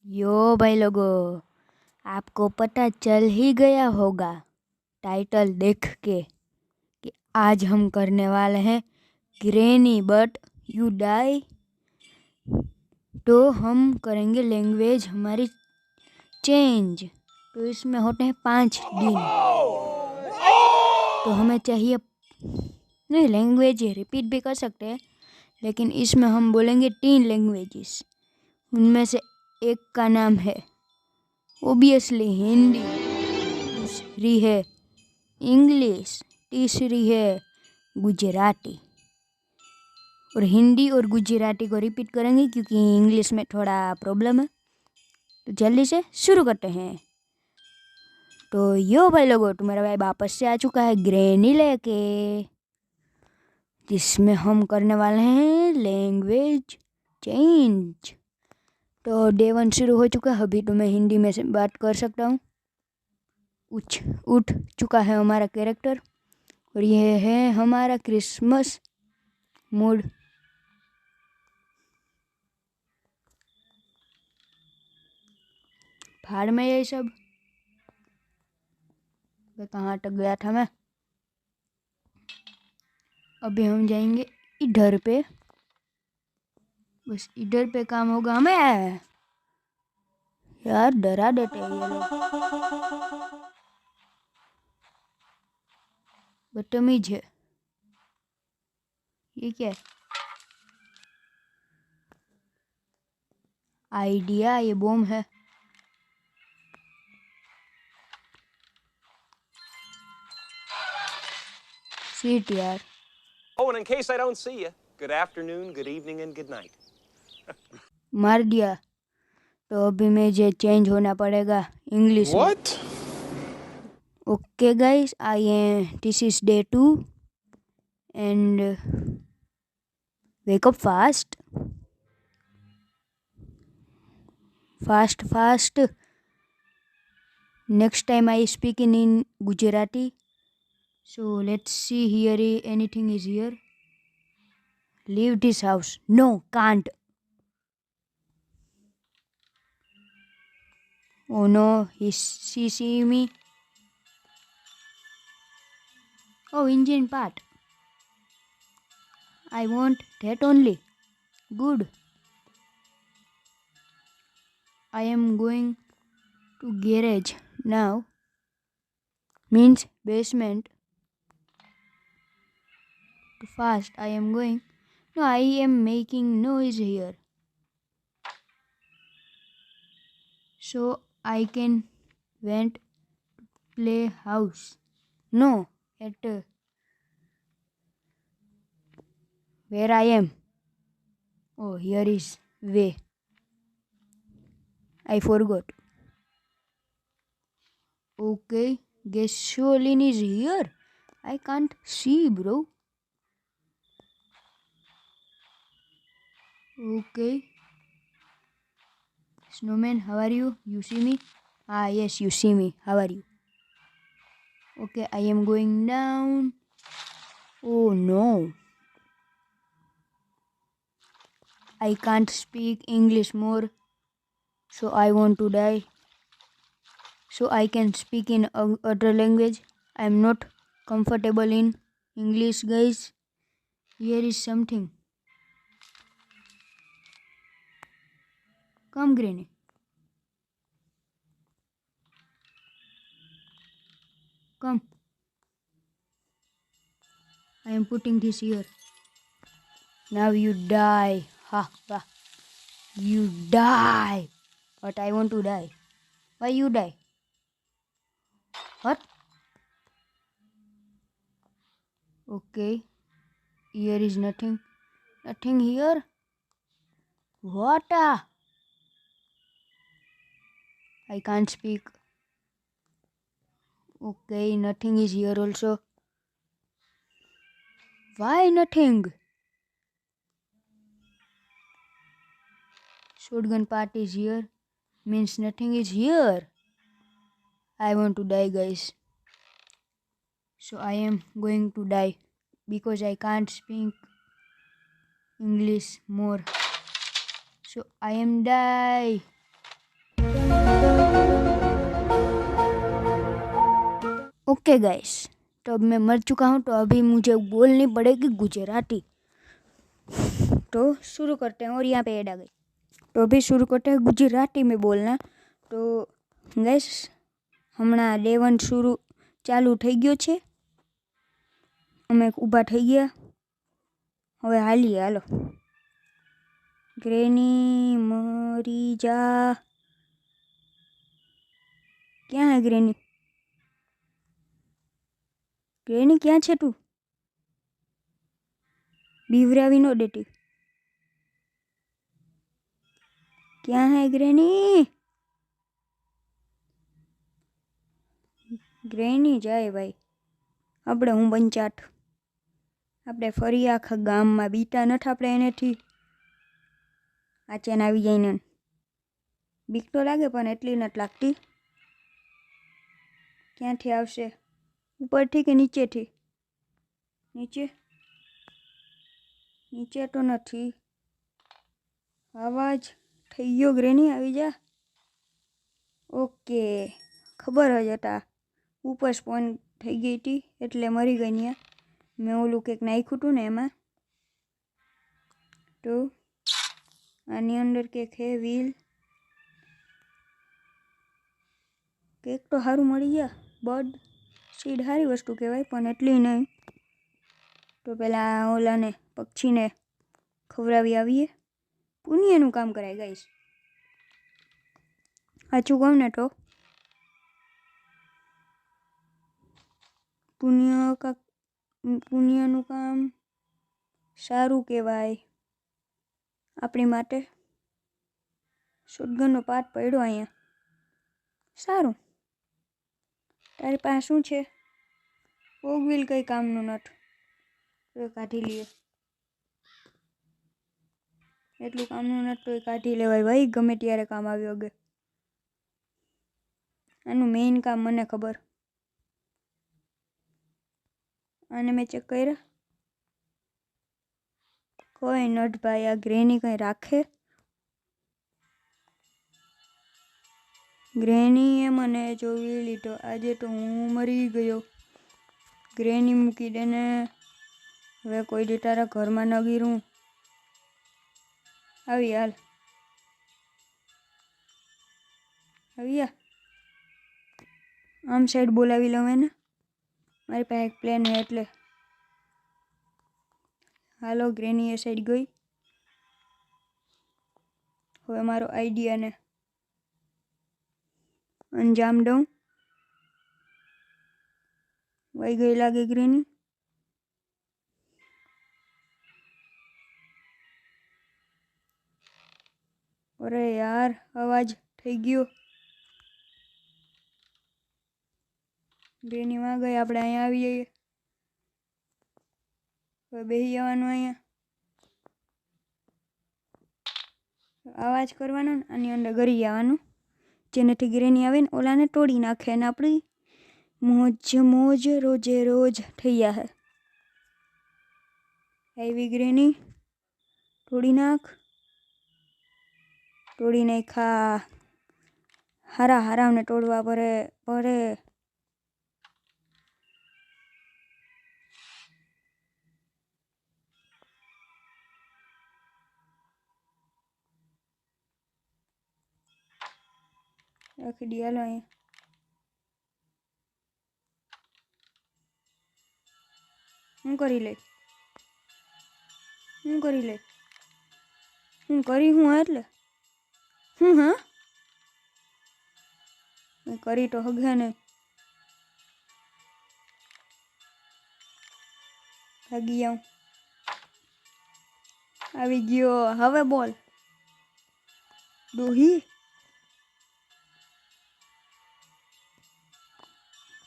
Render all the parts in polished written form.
यो भाई लोगों, आपको पता चल ही गया होगा टाइटल देख के कि आज हम करने वाले हैं ग्रेनी बट यू डाई। तो हम करेंगे लैंग्वेज हमारी चेंज। तो इसमें होते हैं 5 दिन। तो हमें चाहिए नहीं, लैंग्वेज रिपीट भी कर सकते हैं, लेकिन इसमें हम बोलेंगे 3 लैंग्वेजेस। उनमें से एक का नाम है ओबियसली हिंदी, दूसरी है इंग्लिश, तीसरी है गुजराती। और हिंदी और गुजराती को रिपीट करेंगे क्योंकि इंग्लिश में थोड़ा प्रॉब्लम है। तो जल्दी से शुरू करते हैं। तो यो भाई लोगों, तुम्हारा भाई वापस से आ चुका है ग्रेनी लेके, जिसमें हम करने वाले हैं लैंग्वेज चेंज। तो डे 1 शुरू हो चुका है। अभी तो मैं हिंदी में से बात कर सकता हूँ। उठ चुका है हमारा कैरेक्टर और यह है हमारा क्रिसमस मूड। फाड़ में ये सब कहाँ तक गया था मैं। अभी हम जाएंगे इधर पे, बस इधर पे काम होगा हमें। यार डरा देते हैं ये लोग, बदतमीज है। ये क्या है? आइडिया, ये बॉम्ब है। सीट यार। Oh, and in case I don't see you, good afternoon, good evening, and good night. मार दिया। तो अभी मुझे चेंज होना पड़ेगा इंग्लिश में। What? Okay guys, this is day 2 and wake up fast fast. Next time I speak in Gujarati. So let's see here. Anything is here. Leave this house. No, can't. Oh no, she see me. Oh, engine part. I want that only. Good. I am going to garage now. Means basement. Too fast. I am going. No, I am making noise here. So I can went to play house. No, at where I am. Oh, here is way. I forgot. Okay, gasoline is here. I can't see, bro. Okay. Snowman, how are you? You see me? Ah, yes, you see me. How are you? Okay, I am going down. Oh no. I can't speak English more. So I want to die. So I can speak in other language. I am not comfortable in English, guys. Here is something. Come, Granny. Come. I am putting this here. Now you die. Ha ha. You die. But I want to die. Why you die? What? Okay. Here is nothing. Nothing here. What? I can't speak. Okay, nothing is here also. Why nothing? Shotgun part is here. Means nothing is here. I want to die, guys. So I am going to die because I can't speak English more. So I am die. Okay guys, तो अब मैं मर चुका हूँ, तो अभी मुझे बोलनी पड़ेगी गुजराती। तो शुरू करते हैं। और यहाँ पे ऐड आ गई, तो अभी शुरू करते हैं गुजराती में बोलना। तो गाइस, हमણાં डे 1 ચાલુ થઈ ગયો છે। અમે ઊભા થઈ ગયા, હવે હાલીએ, હાલો। ગ્રેની મરી જા, ક્યાં હે ગ્રેની? ગ્રેની ક્યાં છે તું? બીવરાવી નો દેતી, ક્યાં હે ગ્રેની? ગ્રેની જાય ભાઈ, આપણે હું બંચાટ, આપણે ફરી આખા ગામમાં બીતા નથી આપણે એનેથી। આ ચેન આવી જાય ને બીક તો લાગે, પણ એટલી નથી લાગતી। ક્યાંથી આવશે? ઉપરથી કે નીચેથી? નીચે? નીચે તો નથી આવાજ। થઈ ગયો ગ્રેની, આવી जा। ઓકે, ખબર જ હતા, ઉપર સ્પોન થઈ ગઈ હતી એટલે મરી ગઈ ત્યાં। મેં ઓલું કંઈક નાખ્યું હતું ને એમાં। તો આની અંદર કંઈક હે વ્હીલ, કંઈક તો સારું મળી ગયા। બર્ડ સીડ સારી વસ્તુ કહેવાય, પણ એટલી નહીં। તો પહેલાં ઓલાને પક્ષીને ખવડાવી આવીએ। પુણ્યનું કામ કરાય ગાઈસ, સાચું કહું ને તો પુણ્યનું કામ સારું કહેવાય આપણી માટે। શોટગનનો પાર્ટ પડ્યો અહીંયા, સારું। તારી પાસે શું છે? ફોગવ્હીલ કંઈ કામનું નથી, તો કાઢી લઈએ। એટલું કામનું નથી તો કાઢી લેવાય ભાઈ, ગમે ત્યારે કામ આવી વગે। આનું મેઇન કામ મને ખબર। આને મેં ચેક કર્યા, કોઈ નથી ભાઈ। આ ગ્રેની કંઈ રાખે? ગ્રેનીએ મને જોવી લીધો, આજે તો હું મરી ગયો। ગ્રેની મૂકી દે ને, હવે કોઈ દી તારા ઘરમાં ન ગીરું। આવી હાલ, આવી આ આમ સાઈડ બોલાવી લઉં એને, મારી પાસે એક પ્લેન હે એટલે। હાલો, ગ્રેની એ સાઈડ ગઈ। હવે મારો આઈડિયાને અંજામ દઉં। વહી ગઈ લાગે ગ્રેની। અરે યાર, અવાજ થઈ ગયો। ગ્રેની માં ગઈ, આપણે અહીંયા આવી જઈએ। હવે બેસી જવાનું અહીંયા, અવાજ કરવાનો ને આની અંદર ગરી જવાનું, જેનેથી ગ્રેની આવે ને ઓલાને તોડી નાખે અને આપણી મોજ મોજ રોજે રોજ થઈ જાહે। આવી ગ્રેની, તોડી નાખ। તોડી નાખા, હારા હારાને તોડવા પડે। રાખી દી, હાલો અહીંયા। હું કરી લે, હું કરી લે, હું કરી હું એટલે હું? હા, મેં કરી તો હગે ને, ભાગી જાઉં। આવી ગયો, હવે બોલ ડોહી,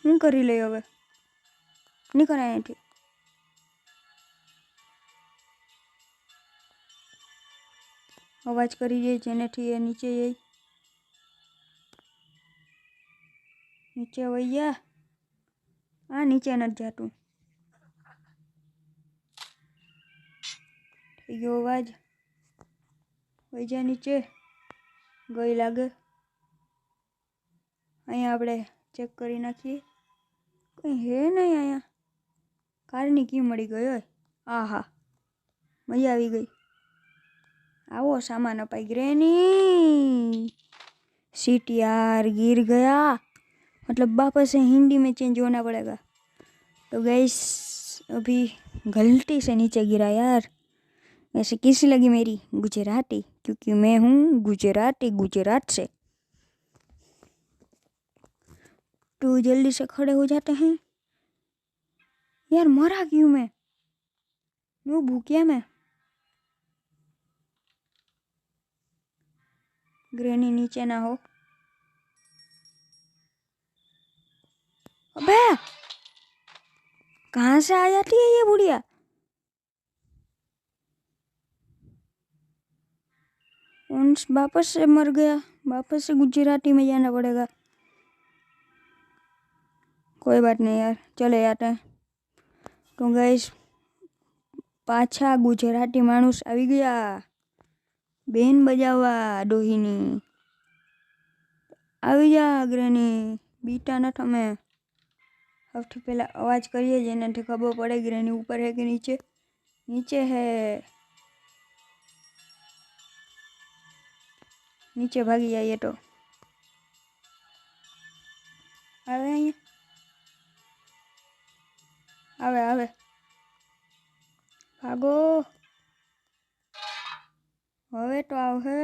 હું કરી લઈ હવે? નીકળ અહીંયાથી। અવાજ કરી જાય જેનેથી એ નીચે જાય, નીચે વહી જા। આ નીચે નથી જાતું, થઈ ગયો અવાજ, વહી જા નીચે। ગઈ લાગે, અહીંયા આપણે ચેક કરી નાખીએ. કંઈ હે નહીં અહીંયા. કારની કી મળી ગઈ હોય. આહા, મજા આવી ગઈ. આવો सामान अपाई ग्रैनी. सीट यार गिर गया, मतलब वापस से हिंदी में चेंज होना पड़ेगा. तो गैस अभी गलती से नीचे गिरा यार. वैसे कैसी लगी मेरी गुजराती, क्योंकि मैं हूँ गुजराती, गुजरात से. तो जल्दी से खड़े हो जाते हैं यार. मरा क्यों मैं भूखिया मैं. ग्रैनी नीचे ना हो. अबे कहाँ से आ जाती है ये बुढ़िया. वापस से मर गया, वापस से गुजराती में जाना पड़ेगा. कोई बात नहीं यार, चले जाते हैं. तो गाइस पाछा गुजराती माणूस આવી ગયા. બેન બજાવવા ડોહીની. આવી જા ગ્રેની, બીટા ન તમે. સૌથી પહેલા અવાજ કરીએ જેનાથી ખબર પડે ગ્રેની ઉપર है कि नीचे. नीचे है. नीचे भागी जाइए तो. આવે અહીંયા. આવે આવે, ભાગો. હવે તો આવે.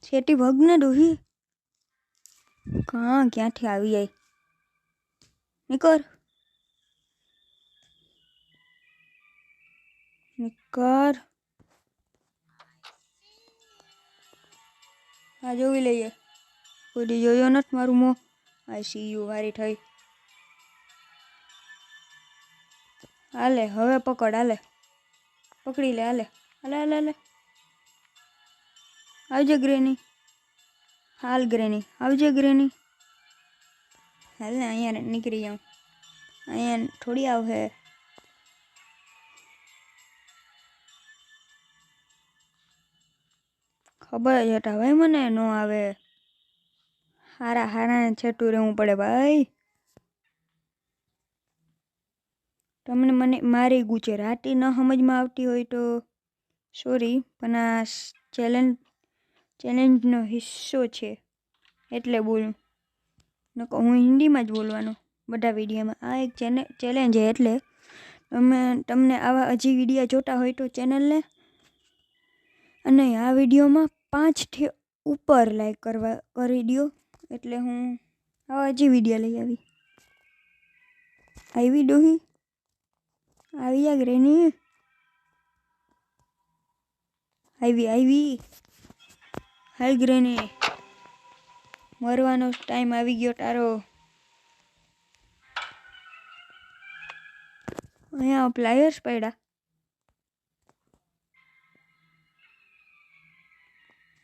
છેટી ભગને ડોહી. ક્યાંથી આવી જાય. નીકળ નીકળ. આ જોઈ લઈએ. કોઈ જોયો નથી મારું મોં. ICU વારી થઈ. હાલે હવે પકડ. હાલે પકડી લે. હાલે હાલે હાલે હાલે. આવજે ગ્રેની. હાલ ગ્રેની, આવજે ગ્રેની. હાલ ને અહીંયા નીકળી જાઉં. અહીંયા થોડી આવે. ખબર જ હતા ભાઈ મને ન આવે. હારા હારાને છેટું રહેવું પડે ભાઈ. તમને મને મારી ગુજરાતી ન સમજમાં આવતી હોય તો સોરી, પણ આ ચેલેન્જનો હિસ્સો છે એટલે બોલું. નકર હું હિન્દીમાં જ બોલવાનું બધા વિડીયોમાં. આ એક ચેલેન્જ છે એટલે તમને આવા હજી વિડીયો જોતા હોય તો ચેનલને અને આ વિડીયોમાં 5થી ઉપર લાઈક કરી દો. એટલે હું આવા હજી વિડીયો લઈ આવી ડોહી. આવી જા ગ્રેની. આવી. હાલ ગ્રેની, મરવાનો ટાઈમ આવી ગયો તારો. અહીંયા પ્લાયર્સ પડ્યા.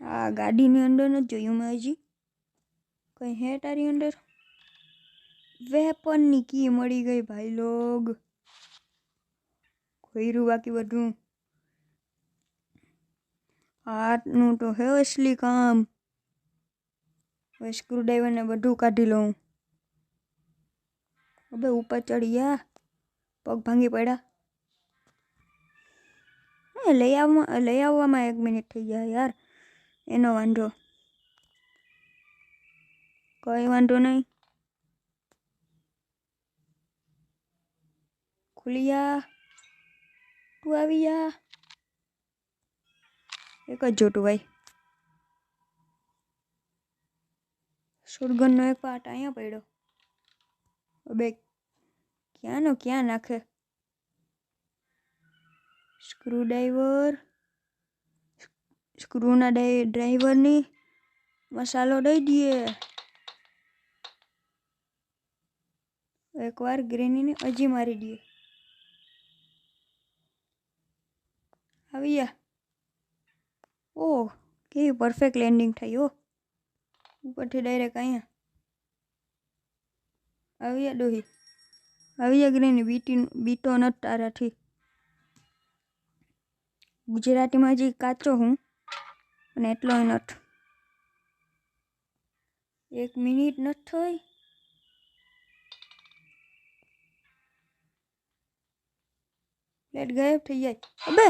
આ ગાડીની અંદર નથી જોયું મેં હજી. કઈ હે તારી અંદર. વેપનની કી મળી ગઈ ભાઈ લોગ. ખોયરું બાકી બધું. હાથનું તો હે અસલી કામ. હવે સ્ક્રૂડ્રાઈવર ને બધું કાઢી લઉં. હવે ઉપર ચડી ગયા. પગ ભાંગી પડ્યા. લઈ આવવામાં 1 મિનિટ થઈ ગયા યાર. એનો વાંધો. કઈ વાંધો નહીં. ખુલી જા. તું આવી જા. એક જ જોતું ભાઈ. સુરગનનો એક પાર્ટ અહીંયા પડ્યો. હવે ક્યાંનો ક્યાં નાખે. સ્ક્રૂના ડ્રાઈવરની મસાલો દઈ દઈએ. એકવાર ગ્રેનીને હજી મારી દઈએ. આવી જા. ઓહ, કેવી પરફેક્ટ લેન્ડિંગ થઈ. હો ઉપરથી ડાયરેક્ટ અહીંયા. આવી જા ડોહી. આવી જા ગ્રેની. બીતો નથી તારાથી. ગુજરાતીમાં હજી કાચો હું અને એટલો નથી. 1 મિનિટ ન થઈ. પ્લેટ ગાયબ થઈ જાય. અબે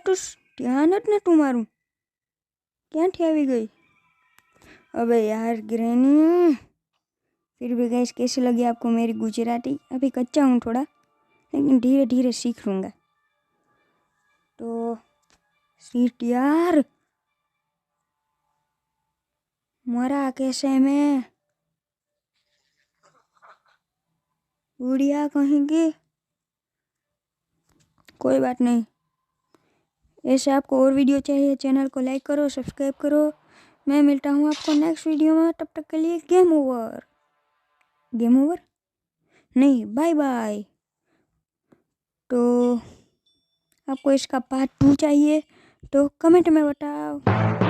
તું ધ્યાન જ નતું મારું. ક્યાંથી આવી गई? अबे यार ग्रैनी. फिर भी गाइस कैसी लगी आपको मेरी गुजराती? अभी कच्चा हूँ थोड़ा, लेकिन धीरे धीरे सीख लूँगा. तो सीट यार मरा कैसे मैं? उड़िया कहेंगे. कोई बात नहीं. ऐसे आपको और वीडियो चाहिए, चैनल को लाइक करो, सब्सक्राइब करो. मैं मिलता हूँ आपको नेक्स्ट वीडियो में. तब तक के लिए गेम ओवर. गेम ओवर नहीं, बाय बाय. तो आपको इसका पार्ट 2 चाहिए तो कमेंट में बताओ.